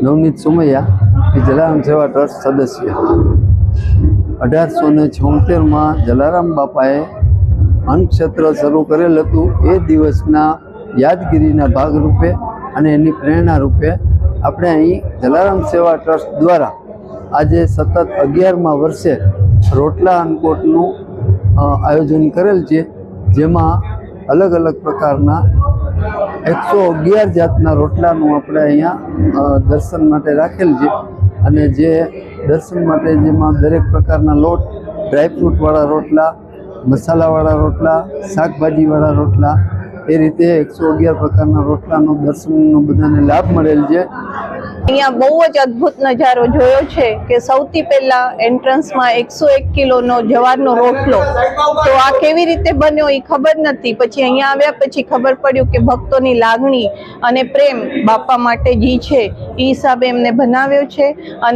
નવનીત સુમૈયા એ જલારામ સેવા ટ્રસ્ટ સદસ્ય। 1876માં જલારામ બાપાએ અન્નક્ષેત્ર શરૂ કરેલ હતું। એ દિવસના યાદગીરીના ભાગરૂપે અને એની પ્રેરણા રૂપે આપણે અહીં જલારામ સેવા ટ્રસ્ટ દ્વારા આજે સતત 11મા વર્ષે રોટલા અન્નકૂટનું આયોજન કરેલ છે, જેમાં અલગ અલગ પ્રકારના 111 જાતના રોટલાનું આપણે અહીંયા દર્શન માટે રાખેલ છે। અને જે દર્શન માટે જેમાં દરેક પ્રકારના લોટ, ડ્રાયફ્રૂટવાળા રોટલા, મસાલાવાળા રોટલા, શાકભાજીવાળા રોટલા, એ રીતે 111 પ્રકારના રોટલાનો દર્શનનો બધાને લાભ મળેલ છે। અહીંયા બહુ જ અદ્ભુત નજારો જોયો છે કે સૌથી પહેલા એન્ટ્રન્સમાં 101 કિલોનો જવારનો રોટલો, તો આ કેવી રીતે બન્યો એ ખબર નથી। પછી અહીંયા આવ્યા પછી ખબર પડ્યું કે ભક્તોની લાગણી અને પ્રેમ બાપા માટે જે છે એ હિસાબે એમને બનાવ્યો છે। અને